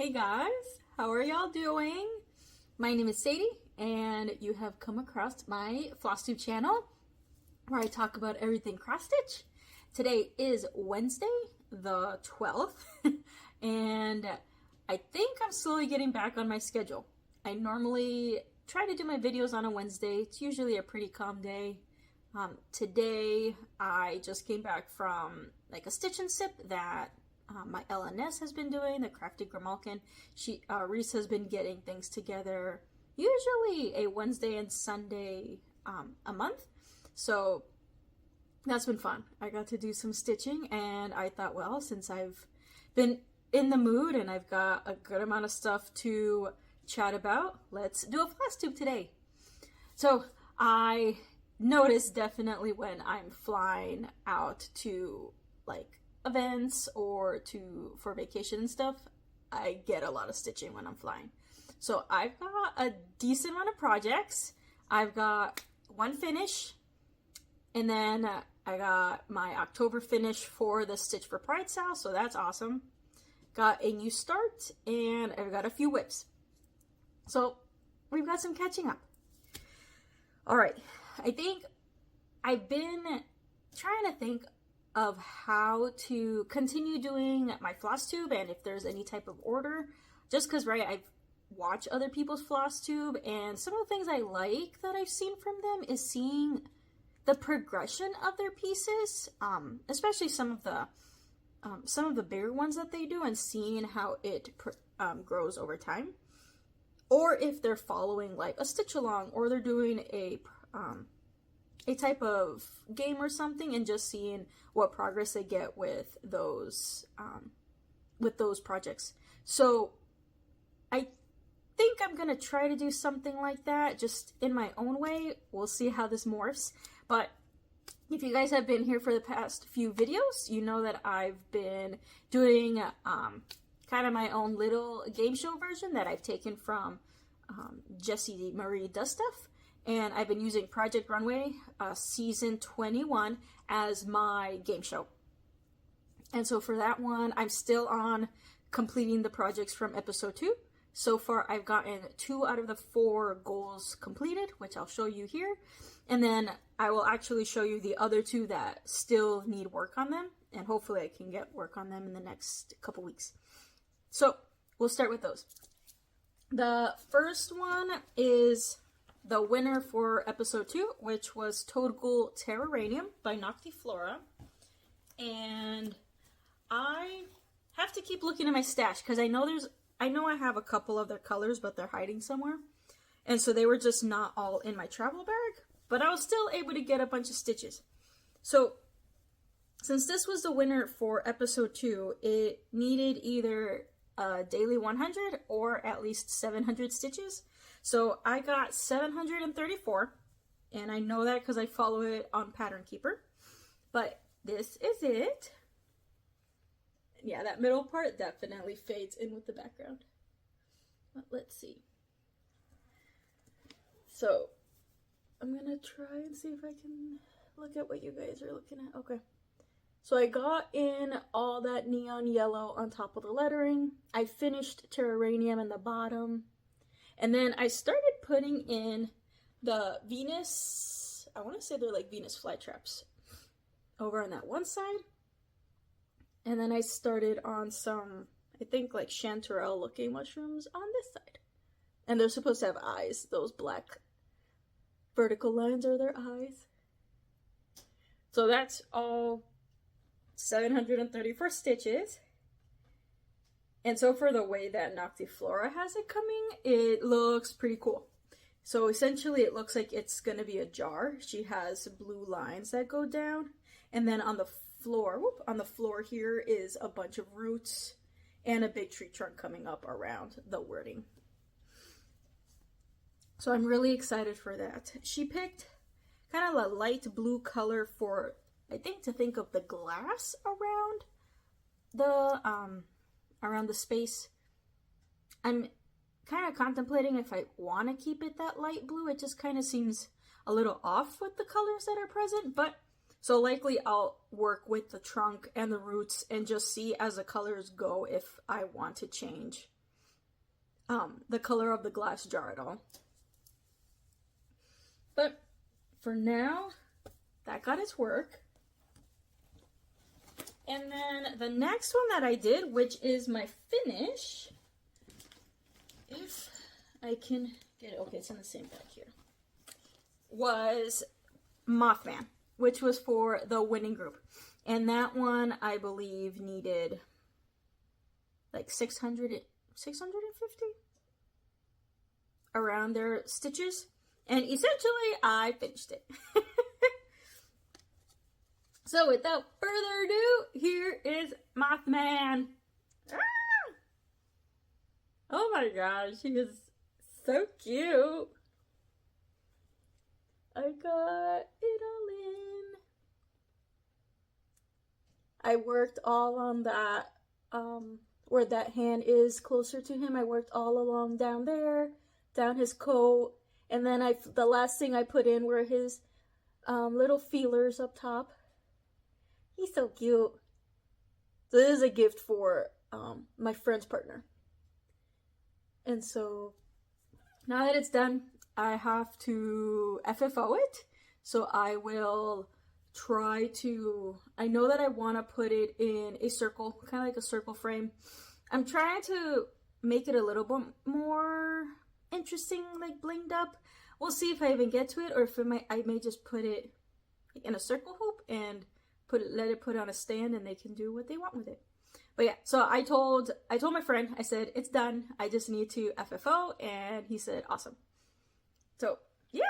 Hey guys, how are y'all doing? My name is Sadie, and you have come across my Flosstube channel, where I talk about everything cross-stitch. Today is Wednesday, the 12th, and I think I'm slowly getting back on my schedule. I normally try to do my videos on a Wednesday. It's usually a pretty calm day. Today, I just came back from like a stitch and sip that my LNS has been doing, the Crafty Grimalkin. Reese has been getting things together, usually a Wednesday and Sunday a month. So that's been fun. I got to do some stitching, and I thought, well, since I've been in the mood and I've got a good amount of stuff to chat about, let's do a Flosstube today. So I notice definitely when I'm flying out to like events or for vacation and stuff, I get a lot of stitching when I'm flying. So I've got a decent amount of projects. I've got one finish, and then I got my October finish for the Stitch for Pride SAL, so that's awesome. Got a new start, and I've got a few whips. So we've got some catching up. All right, I think I've been trying to think of how to continue doing my Flosstube and if there's any type of order, just because, right, I've watched other people's Flosstube, and some of the things I like that I've seen from them is seeing the progression of their pieces, especially some of the bigger ones that they do, and seeing how it grows over time, or if they're following like a stitch along, or they're doing a type of game or something, and just seeing what progress they get with those projects. So I think I'm gonna try to do something like that, just in my own way. We'll see how this morphs. But if you guys have been here for the past few videos, you know that I've been doing kind of my own little game show version that I've taken from Jessie Marie Does Stuff. And I've been using Project Runway Season 21 as my game show. And so for that one, I'm still on completing the projects from episode 2. So far, I've gotten 2 out of the 4 goals completed, which I'll show you here. And then I will actually show you the other 2 that still need work on them. And hopefully I can get work on them in the next couple weeks. So we'll start with those. The first one is the winner for episode 2, which was Toadghoul Terrorarium by Noctiflora. And I have to keep looking at my stash because I know I have a couple of their colors, but they're hiding somewhere. And so they were just not all in my travel bag, but I was still able to get a bunch of stitches. So since this was the winner for episode 2, it needed either a daily 100 or at least 700 stitches. So I got 734, and I know that because I follow it on Pattern Keeper. But this is it. Yeah, that middle part definitely fades in with the background. But let's see. So I'm gonna try and see if I can look at what you guys are looking at. Okay. So I got in all that neon yellow on top of the lettering. I finished Terrorarium in the bottom. And then I started putting in the Venus, I want to say they're like Venus flytraps, over on that one side. And then I started on some, I think like chanterelle looking mushrooms on this side. And they're supposed to have eyes. Those black vertical lines are their eyes. So that's all 734 stitches. And so for the way that Noctiflora has it coming, it looks pretty cool. So essentially it looks like it's going to be a jar. She has blue lines that go down. And then on the floor here is a bunch of roots and a big tree trunk coming up around the wording. So I'm really excited for that. She picked kind of a light blue color for, I think, to think of the glass around the space. I'm kind of contemplating if I want to keep it that light blue. It just kind of seems a little off with the colors that are present, but so likely I'll work with the trunk and the roots and just see as the colors go if I want to change the color of the glass jar at all. But for now, that got its work. And then the next one that I did, which is my finish, if I can get it, okay, it's in the same bag here, was Mothman, which was for the winning group. And that one, I believe, needed like 650 around their stitches. And essentially, I finished it. So without further ado, here is Mothman. Ah! Oh my gosh, he is so cute. I got it all in. I worked all on that, where that hand is closer to him. I worked all along down there, down his coat. And then the last thing I put in were his little feelers up top. He's so cute. So this is a gift for my friend's partner. And so now that it's done, I have to FFO it. So I will try to, I know that I want to put it in a circle, kind of like a circle frame. I'm trying to make it a little bit more interesting, like blinged up. We'll see if I even get to it, or if I may just put it in a circle hoop and let it put on a stand, and they can do what they want with it. But yeah, so I told my friend, I said, it's done. I just need to FFO, and he said, awesome. So yeah.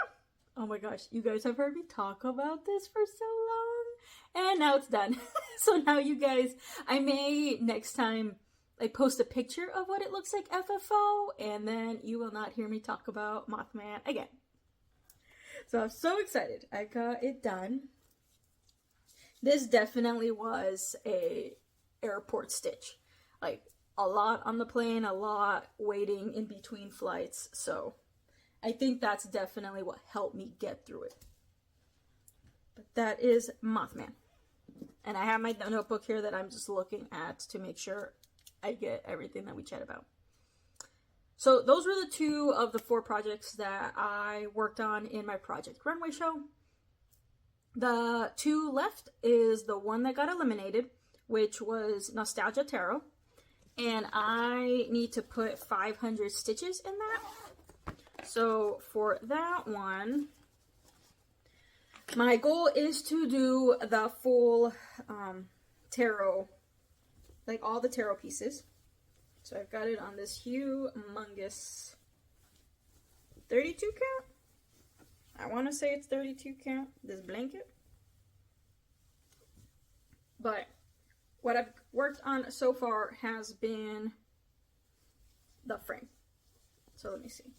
Oh my gosh, you guys have heard me talk about this for so long, and now it's done. So now you guys, I may next time like post a picture of what it looks like FFO, and then you will not hear me talk about Mothman again. So I'm so excited. I got it done. This definitely was a airport stitch. Like a lot on the plane, a lot waiting in between flights. So I think that's definitely what helped me get through it. But that is Mothman. And I have my notebook here that I'm just looking at to make sure I get everything that we chat about. So those were the 2 of the 4 projects that I worked on in my Project Runway show. The 2 left is the one that got eliminated, which was Nostalgia Tarot. And I need to put 500 stitches in that. So for that one, my goal is to do the full tarot, like all the tarot pieces. So I've got it on this humongous 32 count. I want to say it's 32 count, this blanket. But what I've worked on so far has been the frame. So let me see.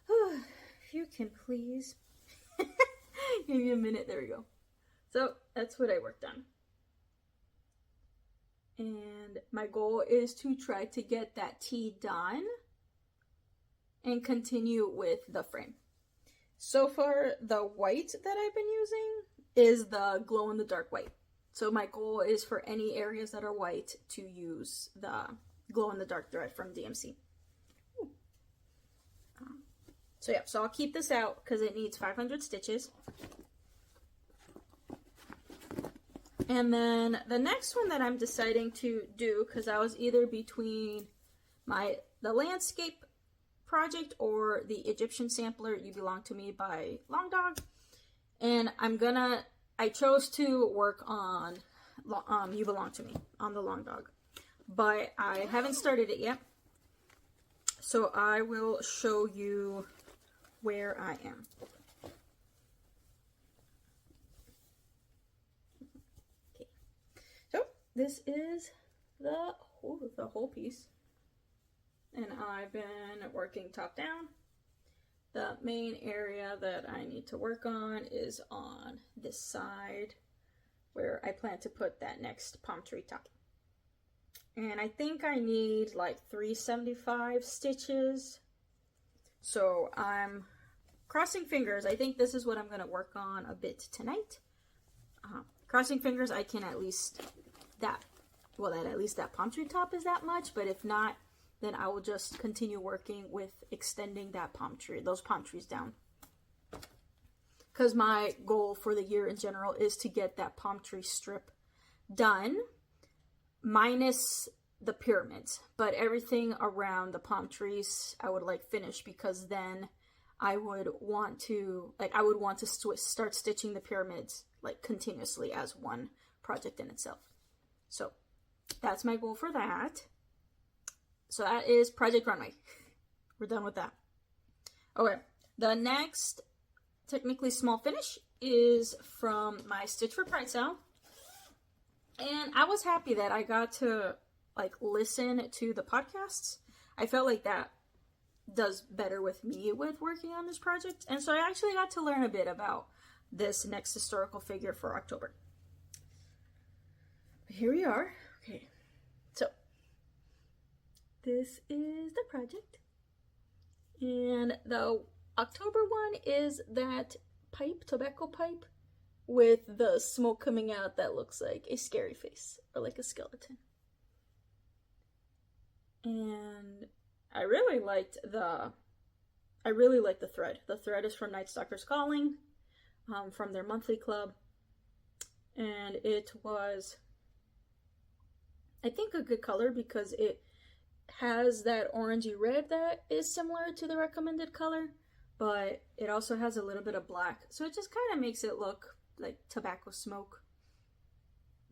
If you can please. Give me a minute. There we go. So that's what I worked on. And my goal is to try to get that tee done and continue with the frame. So far, the white that I've been using is the glow-in-the-dark white. So my goal is for any areas that are white to use the glow-in-the-dark thread from DMC. So yeah, so I'll keep this out because it needs 500 stitches. And then the next one that I'm deciding to do, because I was either between the landscape project or the Egyptian sampler, You Belong to Me by Long Dog. And I chose to work on You Belong to Me on the Long Dog. But I haven't started it yet. So I will show you where I am. Okay. So this is the whole piece. And I've been working top down. The main area that I need to work on is on this side where I plan to put that next palm tree top. And I think I need like 375 stitches. So I'm crossing fingers. I think this is what I'm going to work on a bit tonight. Crossing fingers, I can at least that palm tree top is that much, but if not, then I will just continue working with extending that palm tree, those palm trees down. Because my goal for the year in general is to get that palm tree strip done, minus the pyramids. But everything around the palm trees I would like finished, because then I would want to, start stitching the pyramids like continuously as one project in itself. So that's my goal for that. So that is Project Runway. We're done with that. Okay, the next technically small finish is from my Stitch for Pride sale. And I was happy that I got to like listen to the podcasts. I felt like that does better with me with working on this project. And so I actually got to learn a bit about this next historical figure for October. Here we are. Okay, so this is the project. And the October one is that pipe, tobacco pipe, with the smoke coming out that looks like a scary face or like a skeleton. And I really liked the thread. The thread is from Night Stalker's Calling, from their monthly club. And it was, I think, a good color because it has that orangey red that is similar to the recommended color, but it also has a little bit of black. So it just kind of makes it look like tobacco smoke.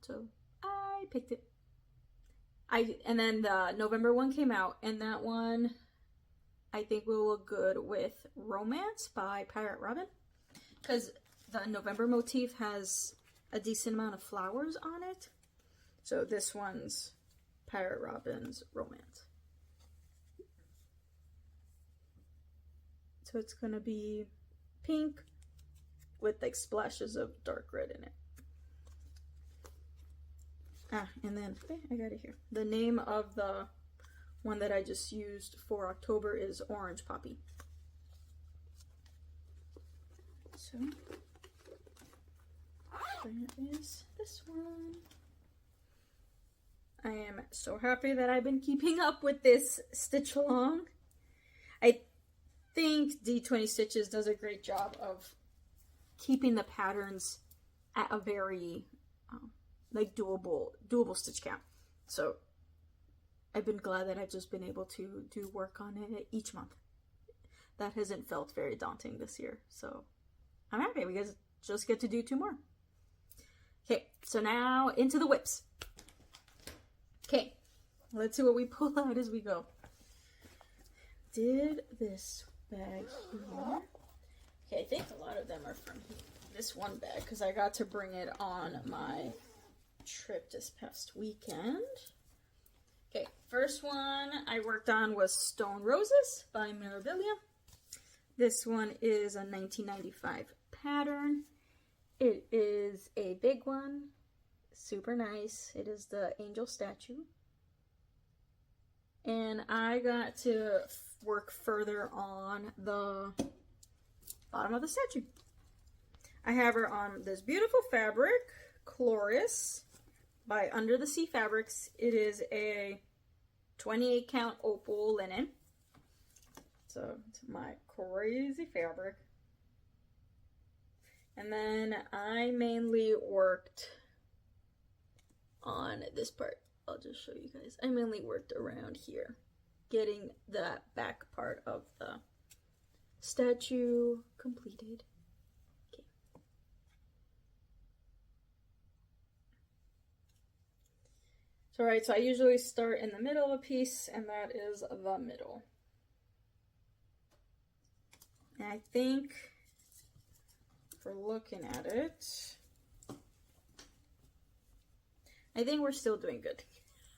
So I picked it. And then the November one came out, and that one I think will look good with Romance by Pirate Robin, because the November motif has a decent amount of flowers on it. So this one's Pirate Robin's Romance. So it's gonna be pink with like splashes of dark red in it. And then, I got it here. The name of the one that I just used for October is Orange Poppy. So, there is this one. I am so happy that I've been keeping up with this stitch along. I think D20 Stitches does a great job of keeping the patterns at a very like doable stitch count. So I've been glad that I've just been able to do work on it each month. That hasn't felt very daunting this year. So I'm happy because I just get to do 2 more. Okay, so now into the whips. Okay, let's see what we pull out as we go. Did this bag here. Okay, I think a lot of them are from this one bag because I got to bring it on my trip this past weekend. Okay, first one I worked on was Stone Roses by Mirabilia. This one is a 1995 pattern. It is a big one, super nice. It is the angel statue. And I got to work further on the bottom of the statue. I have her on this beautiful fabric, Chloris, by Under the Sea Fabrics. It is a 28 count opal linen. So it's my crazy fabric. And then I mainly worked on this part. I'll just show you guys. I mainly worked around here, getting that back part of the statue completed. Okay. So, alright, so I usually start in the middle of a piece, and that is the middle. And I think, for looking at it, I think we're still doing good.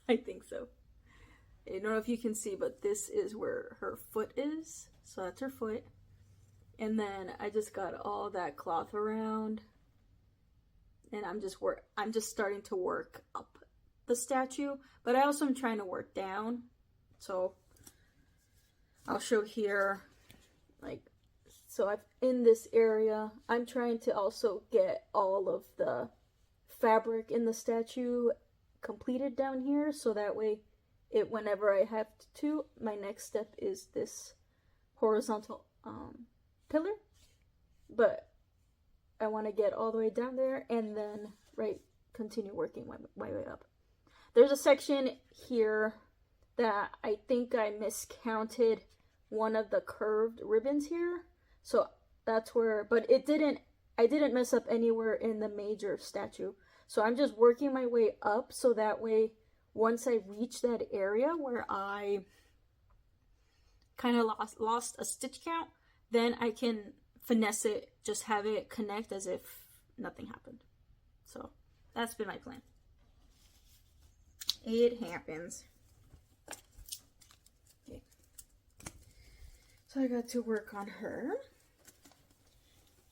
I think so. I don't know if you can see, but this is where her foot is. So that's her foot. And then I just got all that cloth around. And I'm just starting to work up the statue. But I also am trying to work down. So I'll show here, like, so I've in this area, I'm trying to also get all of the fabric in the statue completed down here, so that way it whenever I have to. My next step is this horizontal pillar, but I want to get all the way down there and then continue working my way up. There's a section here that I think I miscounted one of the curved ribbons here, so that's where, but I didn't mess up anywhere in the major statue. So I'm just working my way up, so that way once I reach that area where I kind of lost a stitch count, then I can finesse it, just have it connect as if nothing happened. So that's been my plan. It happens. Okay. So I got to work on her.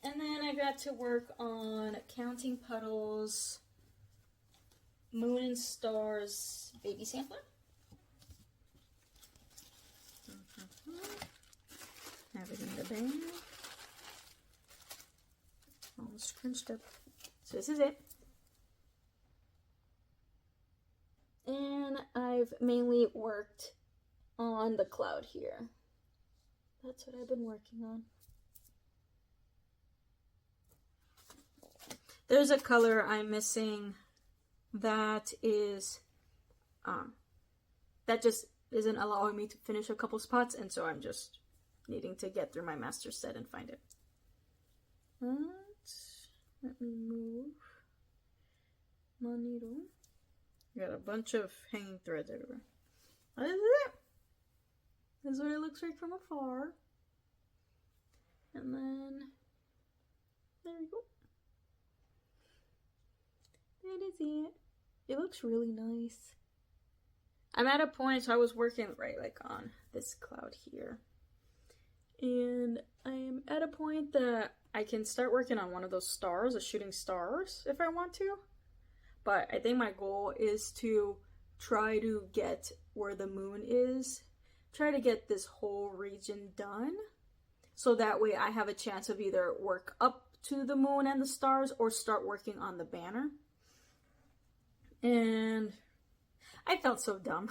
And then I got to work on Counting Puddles, Moon and Stars baby sampler. Have it in the bag. Almost scrunched up. So this is it. And I've mainly worked on the cloud here. That's what I've been working on. There's a color I'm missing that is, that just isn't allowing me to finish a couple spots, and so I'm just needing to get through my master set and find it. Let me move my needle. Got a bunch of hanging threads everywhere. What is it? This is what it looks like from afar. And then, there we go. That is it. It looks really nice. I'm at a point, so I was working on this cloud here. And I'm at a point that I can start working on one of those stars, the shooting stars, if I want to. But I think my goal is to try to get where the moon is. Try to get this whole region done. So that way I have a chance of either work up to the moon and the stars or start working on the banner. And I felt so dumb.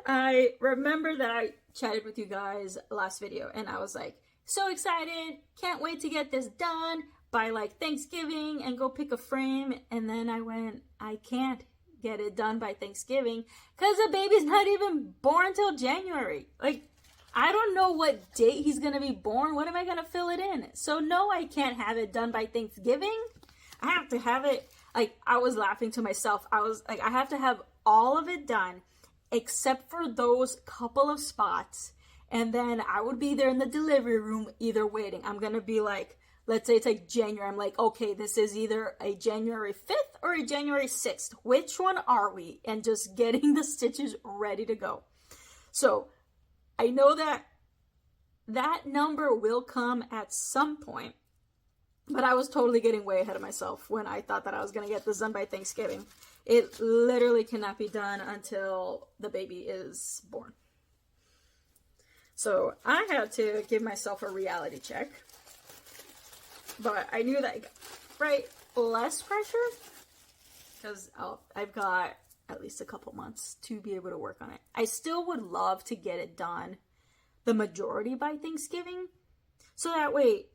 I remember that I chatted with you guys last video and I was like, so excited, can't wait to get this done by Thanksgiving and go pick a frame. And then I went, I can't get it done by Thanksgiving because the baby's not even born till January. I don't know what date he's gonna be born. When am I gonna fill it in? So no, I can't have it done by Thanksgiving. I have to have it, I was laughing to myself. I was like, I have to have all of it done except for those couple of spots. And then I would be there in the delivery room either waiting. I'm gonna be let's say it's January. I'm okay, this is either a January 5th or a January 6th. Which one are we? And just getting the stitches ready to go. So I know that that number will come at some point, but I was totally getting way ahead of myself when I thought that I was going to get this done by Thanksgiving. It literally cannot be done until the baby is born. So I had to give myself a reality check. But I knew that, less pressure, because I've got at least a couple months to be able to work on it. I still would love to get it done, the majority by Thanksgiving, so that way,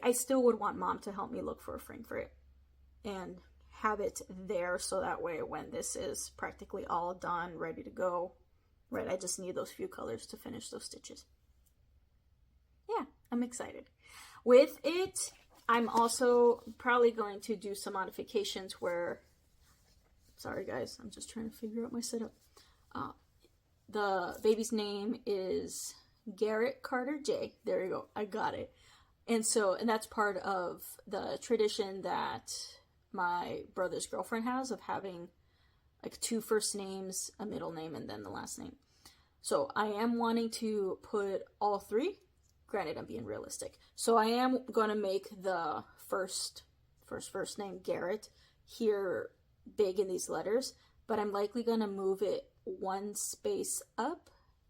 I still would want Mom to help me look for a frame for it, and have it there, so that way when this is practically all done, ready to go, I just need those few colors to finish those stitches. Yeah, I'm excited. With it, I'm also probably going to do some modifications where, sorry guys, I'm just trying to figure out my setup. The baby's name is Garrett Carter J. There you go, I got it. And that's part of the tradition that my brother's girlfriend has of having two first names, a middle name, and then the last name. So I am wanting to put all three. Granted, I'm being realistic. So I am going to make the first name, Garrett, here big in these letters. But I'm likely going to move it one space up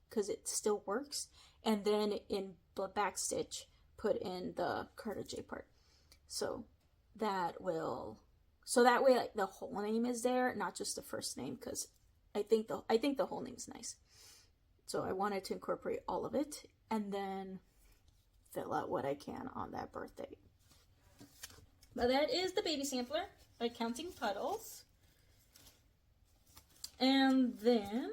because it still works. And then in the back stitch, put in the Carter J part. So that way the whole name is there, not just the first name, because I think the whole name's nice. So I wanted to incorporate all of it and then fill out what I can on that birthday. But that is the baby sampler by Counting Puddles. And then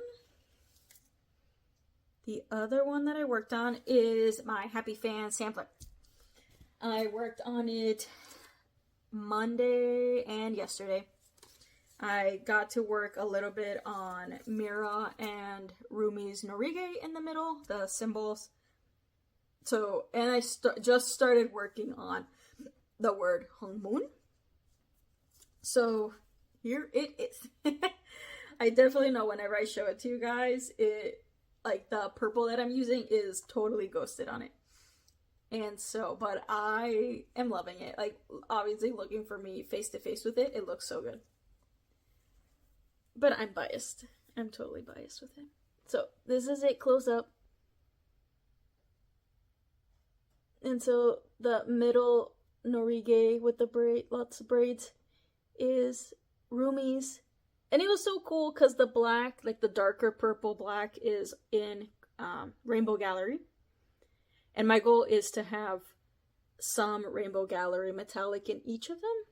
the other one that I worked on is my Happy Fan sampler. I worked on it Monday and yesterday. I got to work a little bit on Mira and Rumi's Norige in the middle, the symbols. So, and I just started working on the word Hung Moon. So, here it is. I definitely know whenever I show it to you guys, it, like, the purple that I'm using is totally ghosted on it. And so, but I am loving it. Like, obviously looking for me face to face with it, it looks so good. But I'm biased. I'm totally biased with it. So, this is a close-up. And so, the middle Norige with the braid, lots of braids, is Rumi's. And it was so cool because the black, like the darker purple black, is in Rainbow Gallery. And my goal is to have some Rainbow Gallery metallic in each of them.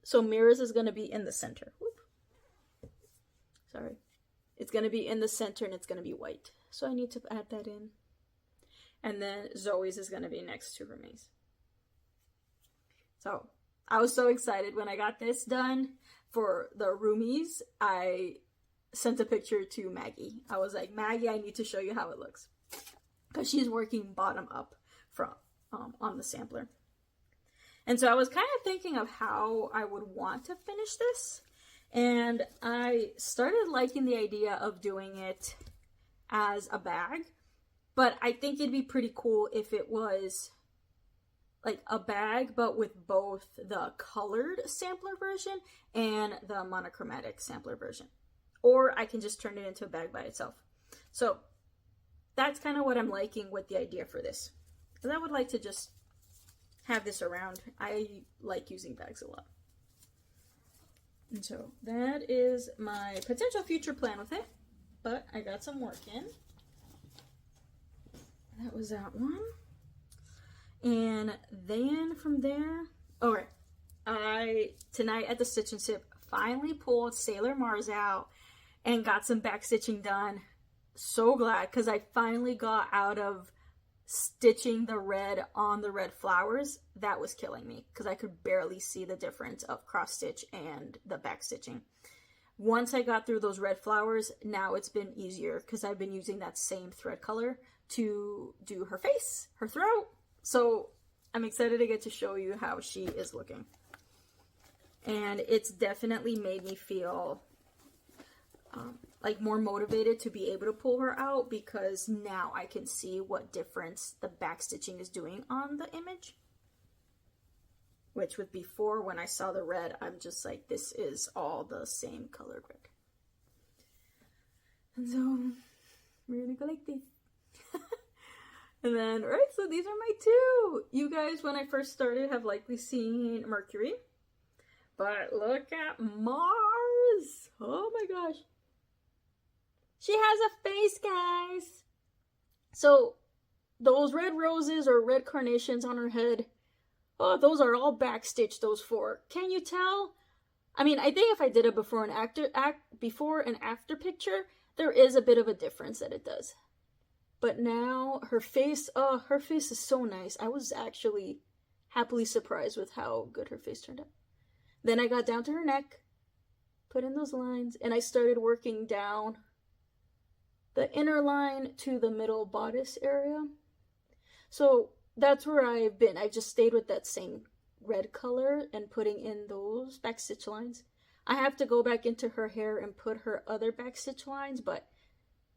So Mira's is going to be in the center. Whoop. Sorry. It's going to be in the center and it's going to be white. So I need to add that in. And then Zoe's is going to be next to Rumi's. So I was so excited when I got this done. For the Rumi's, I sent a picture to Maggie. I was like, Maggie, I need to show you how it looks. Because she's working bottom up from on the sampler. And so I was kind of thinking of how I would want to finish this. And I started liking the idea of doing it as a bag. But I think it'd be pretty cool if it was like a bag, but with both the colored sampler version and the monochromatic sampler version. Or I can just turn it into a bag by itself. So that's kind of what I'm liking with the idea for this. Because I would like to just have this around. I like using bags a lot. And so that is my potential future plan with it. But I got some work in. That was that one. And then from there, alright, tonight at the Stitch and Sip, finally pulled Sailor Mars out and got some back stitching done. So glad, because I finally got out of stitching the red on the red flowers. That was killing me, because I could barely see the difference of cross stitch and the back stitching. Once I got through those red flowers, now it's been easier, because I've been using that same thread color to do her face, her throat. So I'm excited to get to show you how she is looking. And it's definitely made me feel like more motivated to be able to pull her out, because now I can see what difference the back stitching is doing on the image. Which with before, when I saw the red, I'm just like, this is all the same colored red. And so we're gonna go like this. And then, right, so these are my two. You guys, when I first started, have likely seen Mercury. But look at Mars. Oh my gosh. She has a face, guys. So, those red roses or red carnations on her head, oh, those are all backstitched, those four. Can you tell? I mean, I think if I did a before and after picture, there is a bit of a difference that it does. But now her face, oh, her face is so nice. I was actually happily surprised with how good her face turned out. Then I got down to her neck, put in those lines, and I started working down the inner line to the middle bodice area. So that's where I've been. I've just stayed with that same red color and putting in those backstitch lines. I have to go back into her hair and put her other backstitch lines, but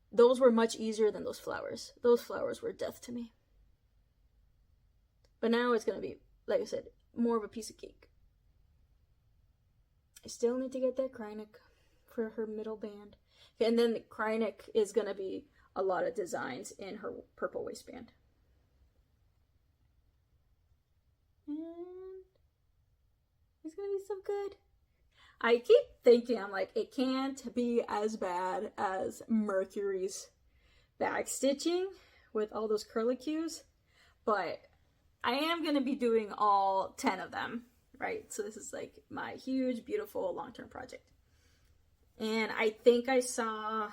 those were much easier than those flowers. Those flowers were death to me. But now it's going to be, like I said, more of a piece of cake. I still need to get that Krynic for her middle band. And then the Krynic is going to be a lot of designs in her purple waistband. And it's going to be so good. I keep thinking, I'm like, it can't be as bad as Mercury's back stitching with all those curlicues, but I am going to be doing all 10 of them, right? So this is like my huge, beautiful long-term project. And I think I saw,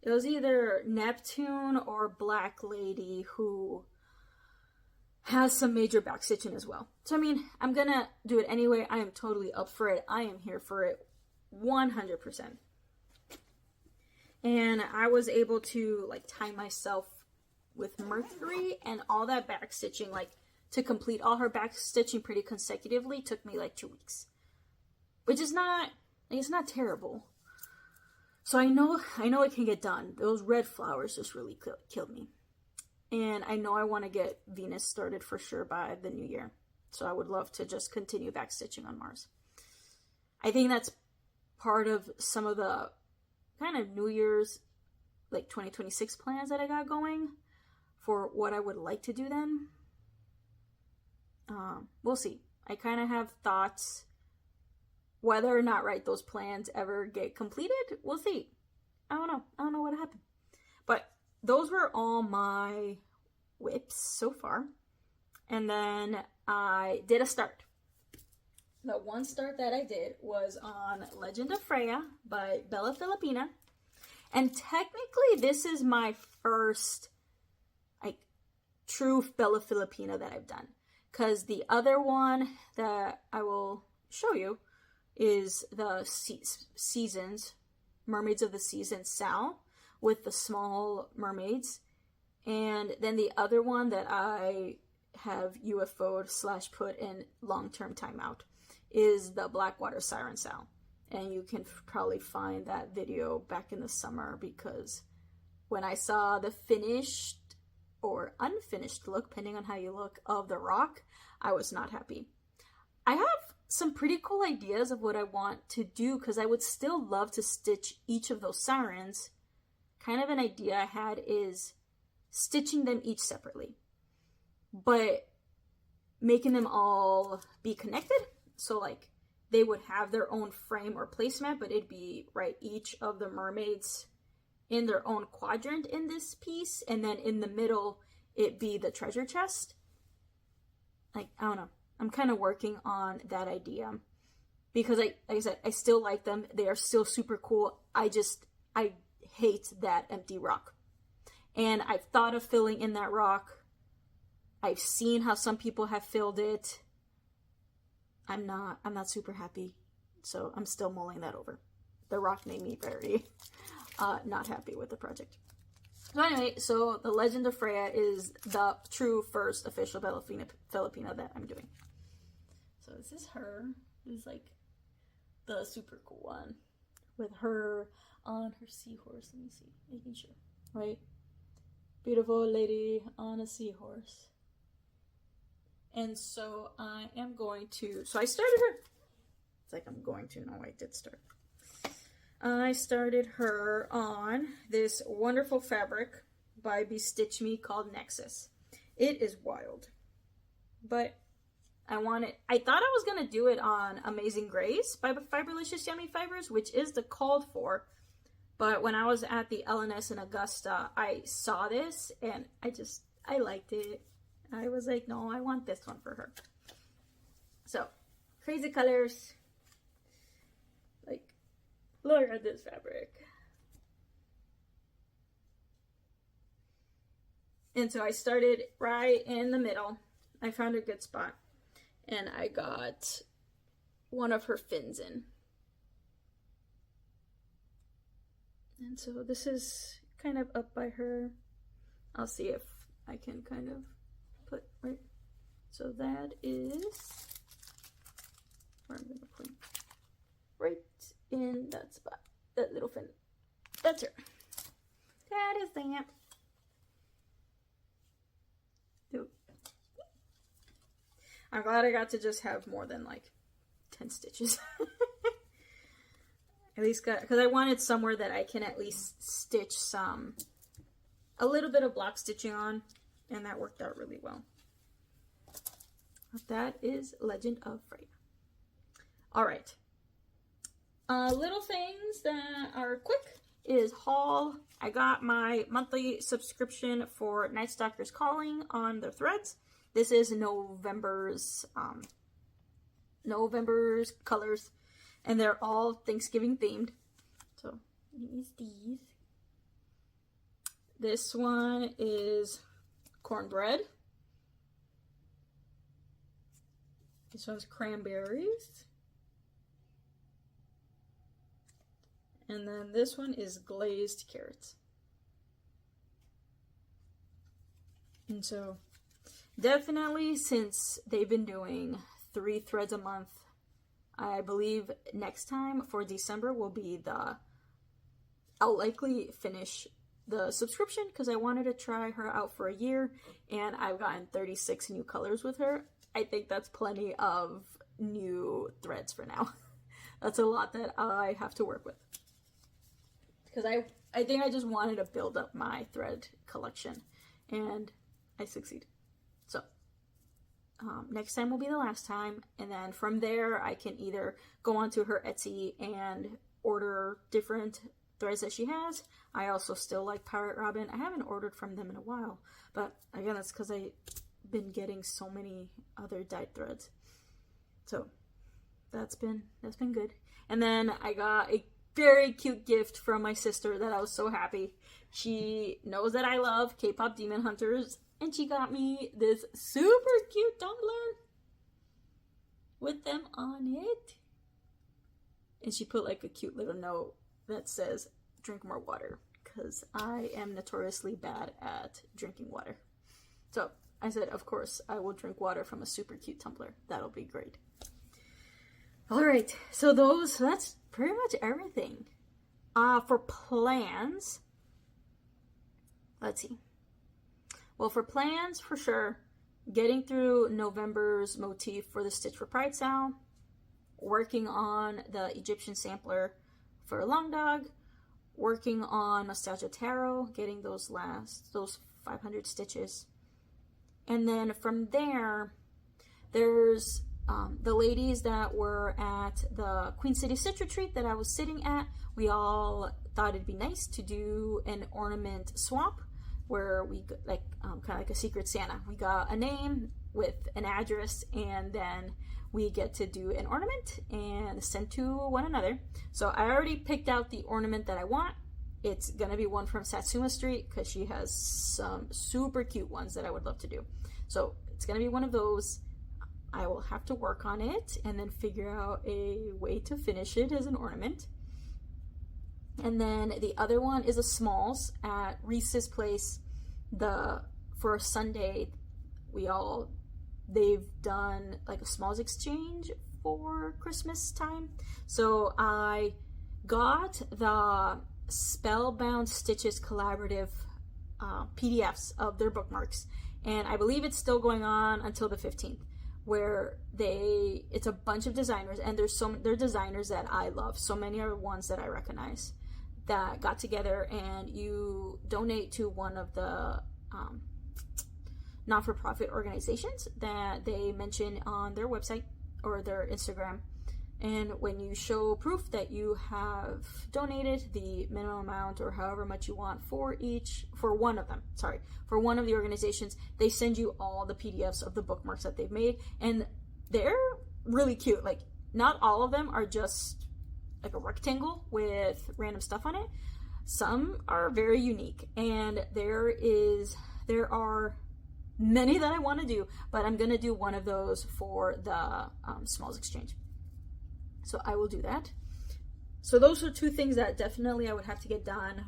it was either Neptune or Black Lady who has some major back stitching as well. So, I mean, I'm going to do it anyway. I am totally up for it. I am here for it 100%. And I was able to, like, time myself with Mercury and all that back stitching, like, to complete all her back stitching pretty consecutively took me, like, 2 weeks. Which is not, it's not terrible. So I know it can get done. Those red flowers just really killed me. And I know I want to get Venus started for sure by the new year. So I would love to just continue back stitching on Mars. I think that's part of some of the kind of New Year's, like 2026 plans that I got going for what I would like to do then. We'll see. I kind of have thoughts. Whether or not, right, those plans ever get completed, we'll see. I don't know what happened. But those were all my whips so far. And then I did a start. The one start that I did was on Legend of Freya by Bella Filipina. And technically this is my first, like, true Bella Filipina that I've done. Because the other one that I will show you is the Seasons, Mermaids of the Season SAL, with the small mermaids. And then the other one that I have UFO'd / put in long-term timeout is the Blackwater Siren SAL. And you can probably find that video back in the summer, because when I saw the finished or unfinished look, depending on how you look, of the rock, I was not happy. I have some pretty cool ideas of what I want to do, because I would still love to stitch each of those sirens. Kind of an idea I had is stitching them each separately, but making them all be connected. So like they would have their own frame or placemat, but it'd be, right, each of the mermaids in their own quadrant in this piece, and then in the middle it be the treasure chest. Like, I don't know. I'm kind of working on that idea, because like I said, I still like them. They are still super cool. I hate that empty rock. And I've thought of filling in that rock. I've seen how some people have filled it. I'm not super happy. So I'm still mulling that over. The rock made me very not happy with the project. So anyway, so the Legend of Freya is the true first official Bella Filipina that I'm doing. So this is her. This is like the super cool one with her on her seahorse. Let me see, making sure, right? Beautiful lady on a seahorse. And so I am going to, so I started her. It's like I'm going to, no, I did start. I started her on this wonderful fabric by Bestitch Me called Nexus. It is wild, but I thought I was going to do it on Amazing Grace by Fiberlicious Yummy Fibers, which is the called for. But when I was at the LNS in Augusta, I saw this and I liked it. I was like, no, I want this one for her. So, crazy colors. Like, look at this fabric. And so I started right in the middle. I found a good spot. And I got one of her fins in. And so this is kind of up by her. I'll see if I can kind of put right. So that is where I'm going to put right in that spot. That little fin. That's her. That is that. I'm glad I got to just have more than like 10 stitches. At least because I wanted somewhere that I can at least stitch a little bit of block stitching on, and that worked out really well. That is Legend of Freya. All right. Little things that are quick is haul. I got my monthly subscription for Night Stalker's Calling on their threads. This is November's colors, and they're all Thanksgiving themed. So use these. This one is cornbread. This one's cranberries. And then this one is glazed carrots. And so definitely, since they've been doing 3 threads a month, I believe next time for December will be I'll likely finish the subscription because I wanted to try her out for a year, and I've gotten 36 new colors with her. I think that's plenty of new threads for now. That's a lot that I have to work with. Because I think I just wanted to build up my thread collection, and I succeed. So, next time will be the last time, and then from there I can either go onto her Etsy and order different threads that she has. I also still like Pirate Robin. I haven't ordered from them in a while, but again, that's because I've been getting so many other dyed threads. So, that's been good. And then I got a very cute gift from my sister that I was so happy. She knows that I love K-pop Demon Hunters, and she got me this super cute tumbler with them on it. And she put like a cute little note that says, "Drink more water," because I am notoriously bad at drinking water. So I said, of course, I will drink water from a super cute tumbler. That'll be great. All right, so that's pretty much everything. For plans, let's see. Well, for plans, for sure, getting through November's motif for the Stitch for Pride SAL, working on the Egyptian sampler for Long Dog, working on Nostalgia Tarot, getting those 500 stitches. And then from there, there's the ladies that were at the Queen City Stitch Retreat that I was sitting at. We all thought it'd be nice to do an ornament swap where we kind of like a Secret Santa. We got a name with an address, and then we get to do an ornament and send to one another. So I already picked out the ornament that I want. It's gonna be one from Satsuma Street because she has some super cute ones that I would love to do. So it's gonna be one of those. I will have to work on it and then figure out a way to finish it as an ornament. And then the other one is a smalls at Reese's place. For Sunday, they've done like a smalls exchange for Christmas time. So I got the Spellbound Stitches collaborative PDFs of their bookmarks, and I believe it's still going on until the 15th. Where it's a bunch of designers, and they're designers that I love. So many are ones that I recognize that got together, and you donate to one of the not-for-profit organizations that they mention on their website or their Instagram. And when you show proof that you have donated the minimum amount or however much you want for one of the organizations, they send you all the PDFs of the bookmarks that they've made. And they're really cute. Like, not all of them are just like a rectangle with random stuff on it. Some are very unique. And there are many that I want to do, but I'm going to do one of those for the Smalls Exchange. So I will do that. So those are 2 things that definitely I would have to get done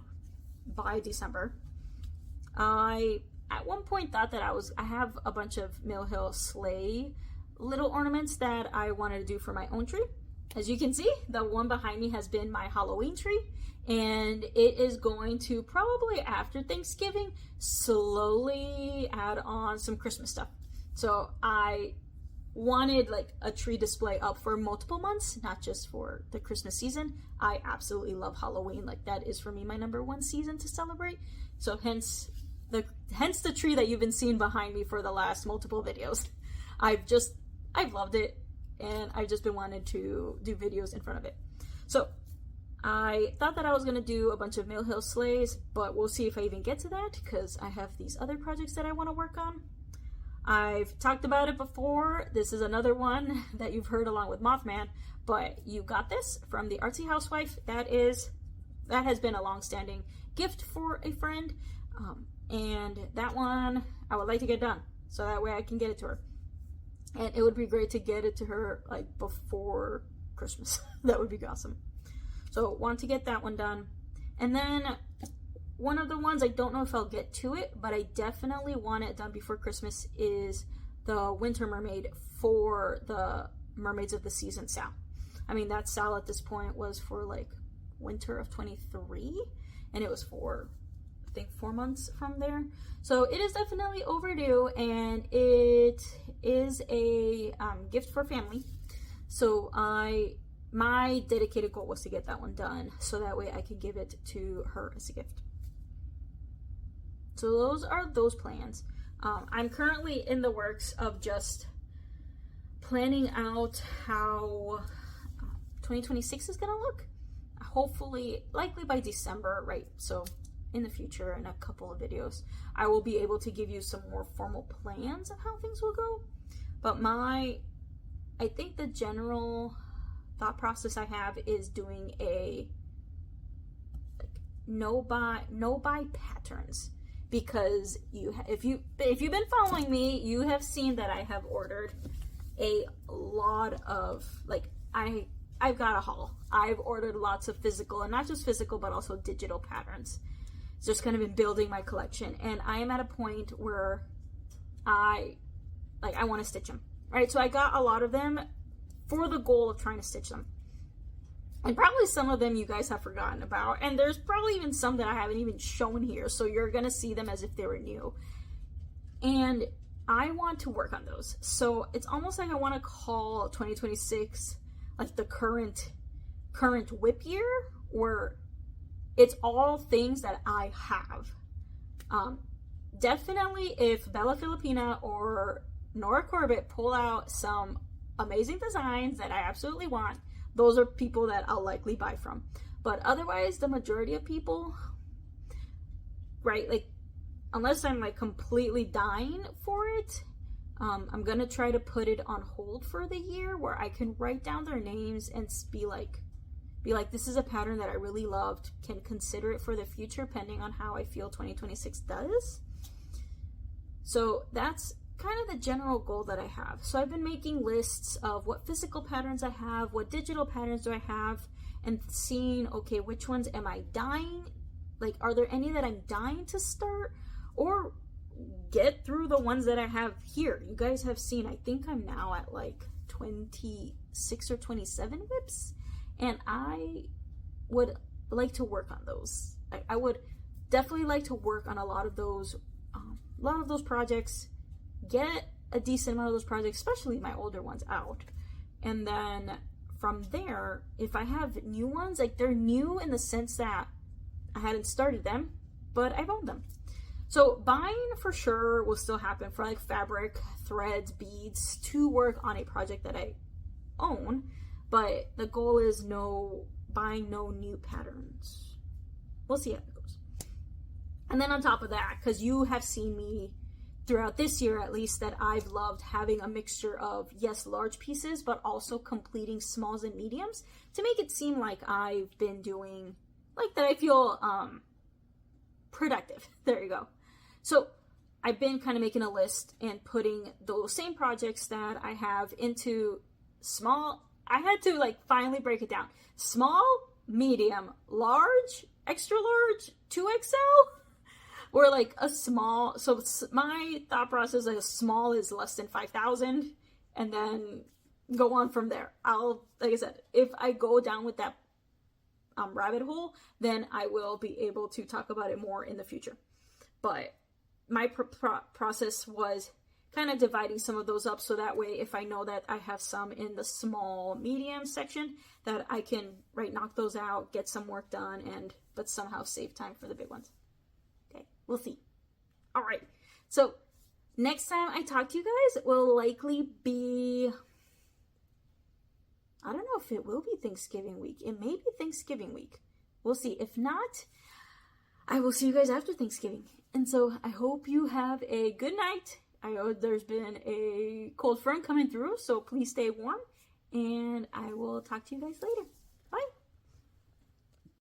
by December. I at one point thought that I have a bunch of Mill Hill sleigh little ornaments that I wanted to do for my own tree. As you can see, the one behind me has been my Halloween tree, and it is going to probably after Thanksgiving slowly add on some Christmas stuff. So I wanted like a tree display up for multiple months, not just for the Christmas season. I absolutely love Halloween. Like, that is for me my #1 season to celebrate. So hence the tree that you've been seeing behind me for the last multiple videos. I've loved it. and I've just been wanting to do videos in front of it. So I thought that I was going to do a bunch of Mill Hill Sleighs, but we'll see if I even get to that because I have these other projects that I want to work on. I've talked about it before. This is another one that you've heard along with Mothman, but You Got This from the Artsy Housewife. That has been a long-standing gift for a friend, and that one I would like to get done so that way I can get it to her. And it would be great to get it to her like before Christmas. That would be awesome. So want to get that one done. And then one of the ones, I don't know if I'll get to it, but I definitely want it done before Christmas, is the Winter Mermaid for the Mermaids of the Season SAL. I mean, that SAL at this point was for like winter of 23, and it was for, I think, 4 months from there. So it is definitely overdue, and it is a gift for family. So my dedicated goal was to get that one done so that way I can give it to her as a gift. So those are those plans. I'm currently in the works of just planning out how 2026 is gonna look. Hopefully, likely by December, right? So in the future, in a couple of videos, I will be able to give you some more formal plans of how things will go. But I think the general thought process I have is doing a no buy patterns, because if you've been following me, you have seen that I have ordered a lot of, like, I've got a haul. I've ordered lots of physical, and not just physical but also digital patterns. It's just kind of been building my collection, and I am at a point where I want to stitch them, right? So I got a lot of them for the goal of trying to stitch them. And probably some of them you guys have forgotten about. And there's probably even some that I haven't even shown here. So you're going to see them as if they were new. And I want to work on those. So it's almost like I want to call 2026 like the current whip year, where it's all things that I have. Definitely if Bella Filipina or Nora Corbett pull out some amazing designs that I absolutely want, those are people that I'll likely buy from. But otherwise, the majority of people, right, like, unless I'm like completely dying for it, I'm gonna try to put it on hold for the year, where I can write down their names and be like, this is a pattern that I really loved, can consider it for the future depending on how I feel 2026 does. So that's kind of the general goal that I have. So I've been making lists of what physical patterns I have, what digital patterns do I have, and seeing, okay, which ones am I dying? Like, are there any that I'm dying to start or get through the ones that I have here? You guys have seen, I think I'm now at like 26 or 27 whips, and I would like to work on those. I would definitely like to work on a lot of those projects, get a decent amount of those projects, especially my older ones, out. And then from there, if I have new ones, like, they're new in the sense that I hadn't started them, but I've owned them. So buying for sure will still happen for like fabric, threads, beads, to work on a project that I own, but the goal is buying no new patterns. We'll see how it goes. And then on top of that, because you have seen me throughout this year at least, that I've loved having a mixture of, yes, large pieces, but also completing smalls and mediums to make it seem like I've been doing, like, that I feel productive. There you go. So I've been kind of making a list and putting those same projects that I have into small. I had to like finally break it down. Small, medium, large, extra large, 2XL. Or like a small, so my thought process, like, a small is less than 5,000, and then go on from there. Like I said, if I go down with that rabbit hole, then I will be able to talk about it more in the future. But my process was kind of dividing some of those up, so that way if I know that I have some in the small medium section, that I can knock those out, get some work done, but somehow save time for the big ones. Okay, we'll see. All right, so next time I talk to you guys will likely be I don't know if it will be Thanksgiving week. It may be Thanksgiving week. We'll see. If not, I will see you guys after Thanksgiving. And so I hope you have a good night. I know there's been a cold front coming through, so please stay warm. And I will talk to you guys later.